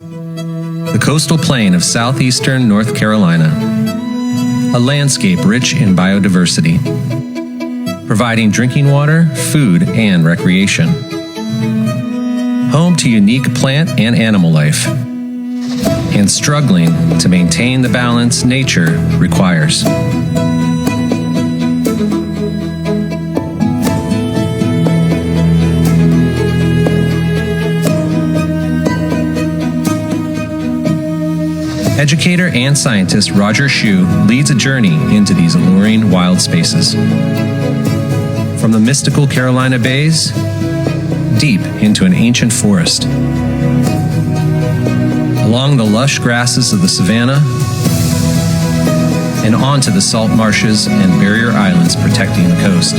The coastal plain of southeastern North Carolina, a landscape rich in biodiversity, providing drinking water, food, and recreation. Home to unique plant and animal life, and struggling to maintain the balance nature requires. Educator and scientist Roger Shew leads a journey into these alluring wild spaces. From the mystical Carolina bays, deep into an ancient forest, along the lush grasses of the savanna, and onto the salt marshes and barrier islands protecting the coast.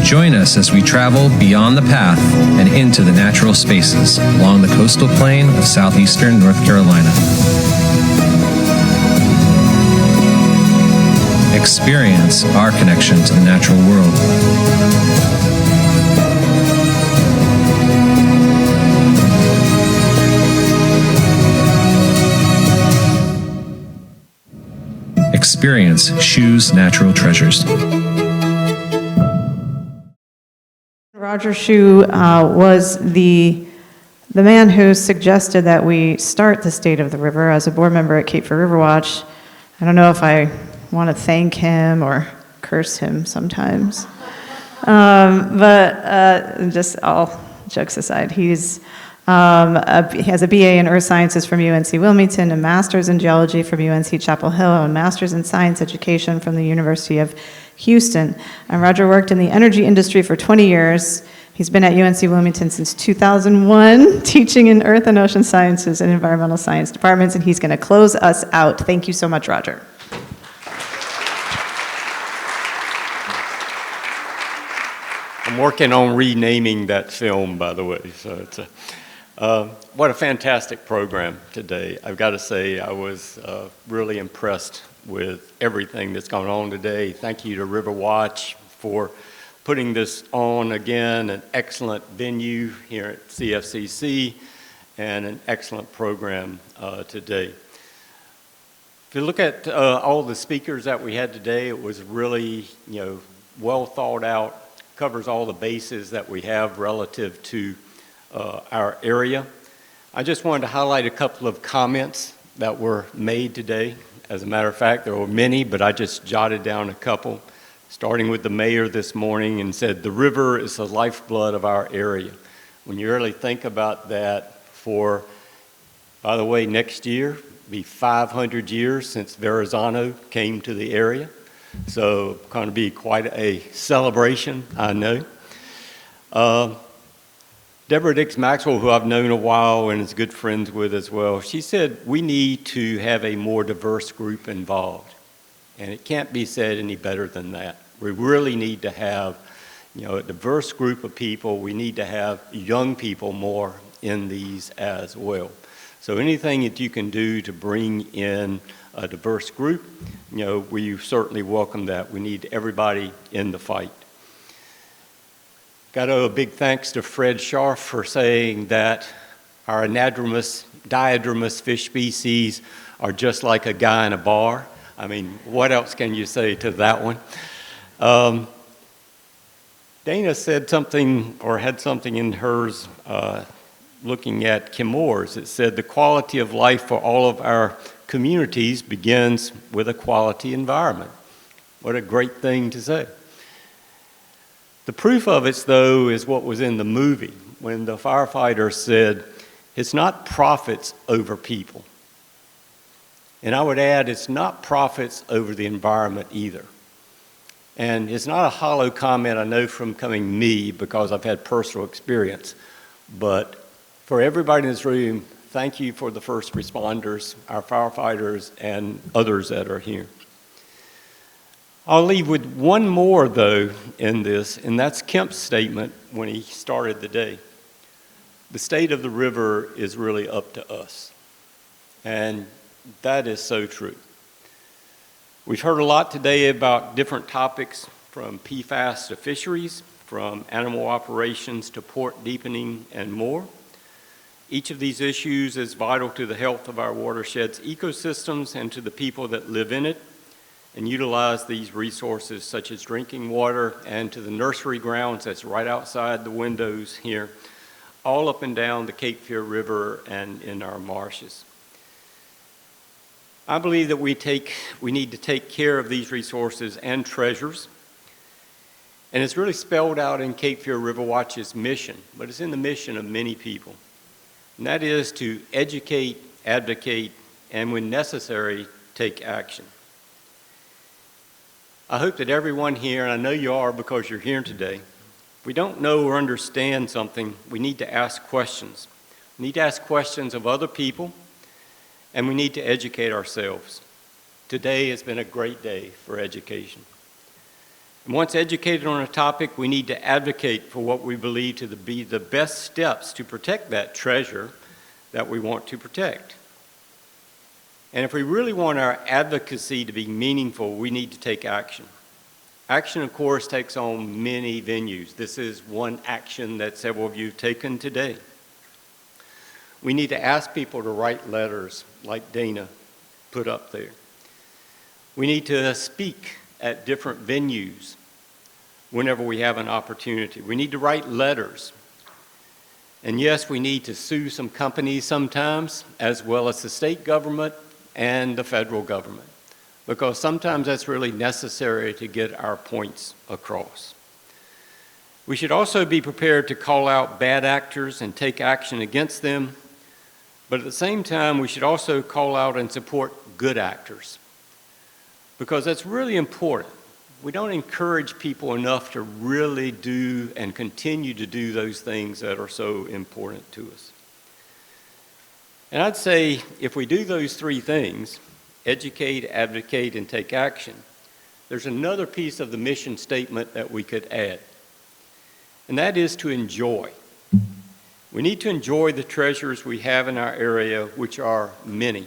Join us as we travel beyond the path and into the natural spaces along the coastal plain of southeastern North Carolina. Experience our connection to the natural world. Experience Shew's natural treasures. Roger Shew was the man who suggested that we start the State of the River as a board member at Cape Fear River Watch. I don't know if I want to thank him or curse him sometimes. But just all jokes aside, he has a BA in Earth Sciences from UNC Wilmington, a master's in geology from UNC Chapel Hill, and a master's in science education from the University of Houston. And Roger worked in the energy industry for 20 years. He's been at UNC Wilmington since 2001, teaching in earth and ocean sciences and environmental science departments, and he's going to close us out. Thank you so much, Roger. I'm working on renaming that film, by the way. So it's what a fantastic program today. I've got to say I was really impressed with everything that's gone on today. Thank you to River Watch for putting this on again, an excellent venue here at CFCC, and an excellent program today. If you look at all the speakers that we had today, it was really, well thought out, covers all the bases that we have relative to our area. I just wanted to highlight a couple of comments that were made today. As a matter of fact, there were many, but I just jotted down a couple, starting with the mayor this morning and said, the river is the lifeblood of our area. When you really think about that, by the way, next year, be 500 years since Verrazano came to the area. So it's going to be quite a celebration, I know. Deborah Dix Maxwell, who I've known a while and is good friends with as well, she said we need to have a more diverse group involved. And it can't be said any better than that. We really need to have, a diverse group of people. We need to have young people more in these as well. So anything that you can do to bring in a diverse group, we certainly welcome that. We need everybody in the fight. Got a big thanks to Fred Scharf for saying that our anadromous, diadromous fish species are just like a guy in a bar. I mean, what else can you say to that one? Dana said something, or had something in hers, looking at Kimmore's. It said the quality of life for all of our communities begins with a quality environment. What a great thing to say. The proof of it, though, is what was in the movie when the firefighter said, it's not profits over people. And I would add, it's not profits over the environment either. And it's not a hollow comment, I know from coming me, because I've had personal experience. But for everybody in this room, thank you for the first responders, our firefighters, and others that are here. I'll leave with one more, though, in this, and that's Kemp's statement when he started the day. The state of the river is really up to us. And that is so true. We've heard a lot today about different topics, from PFAS to fisheries, from animal operations to port deepening and more. Each of these issues is vital to the health of our watershed's ecosystems and to the people that live in it and utilize these resources, such as drinking water, and to the nursery grounds that's right outside the windows here, all up and down the Cape Fear River and in our marshes. I believe that we need to take care of these resources and treasures, and it's really spelled out in Cape Fear River Watch's mission, but it's in the mission of many people, and that is to educate, advocate, and when necessary, take action. I hope that everyone here, and I know you are because you're here today, if we don't know or understand something, we need to ask questions. We need to ask questions of other people, and we need to educate ourselves. Today has been a great day for education. And once educated on a topic, we need to advocate for what we believe to be the best steps to protect that treasure that we want to protect. And if we really want our advocacy to be meaningful, we need to take action. Action, of course, takes on many venues. This is one action that several of you have taken today. We need to ask people to write letters like Dana put up there. We need to speak at different venues whenever we have an opportunity. We need to write letters. And yes, we need to sue some companies sometimes, as well as the state government and the federal government, because sometimes that's really necessary to get our points across. We should also be prepared to call out bad actors and take action against them, but at the same time, we should also call out and support good actors, because that's really important. We don't encourage people enough to really do and continue to do those things that are so important to us. And I'd say if we do those three things, educate, advocate, and take action, there's another piece of the mission statement that we could add, and that is to enjoy. We need to enjoy the treasures we have in our area, which are many.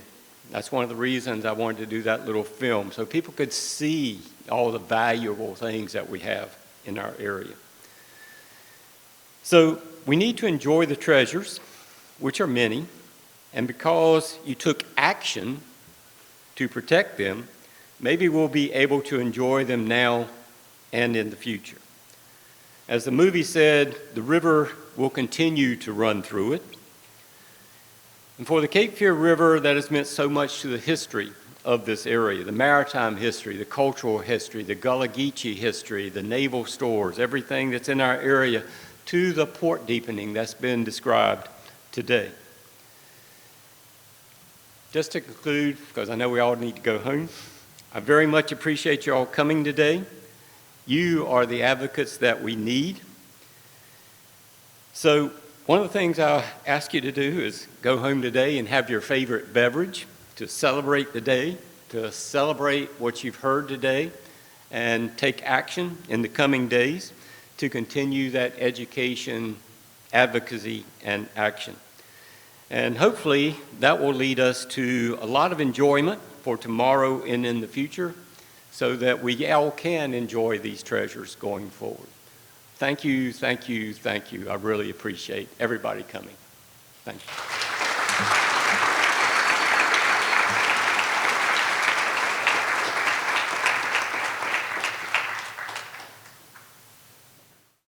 That's one of the reasons I wanted to do that little film, so people could see all the valuable things that we have in our area. So we need to enjoy the treasures, which are many, and because you took action to protect them, maybe we'll be able to enjoy them now and in the future. As the movie said, the river will continue to run through it. And for the Cape Fear River, that has meant so much to the history of this area, the maritime history, the cultural history, the Gullah Geechee history, the naval stores, everything that's in our area, to the port deepening that's been described today. Just to conclude, because I know we all need to go home, I very much appreciate you all coming today. You are the advocates that we need. So one of the things I ask you to do is go home today and have your favorite beverage to celebrate the day, to celebrate what you've heard today, and take action in the coming days to continue that education, advocacy, and action. And hopefully that will lead us to a lot of enjoyment for tomorrow and in the future, so that we all can enjoy these treasures going forward. Thank you, thank you, thank you. I really appreciate everybody coming. Thank you.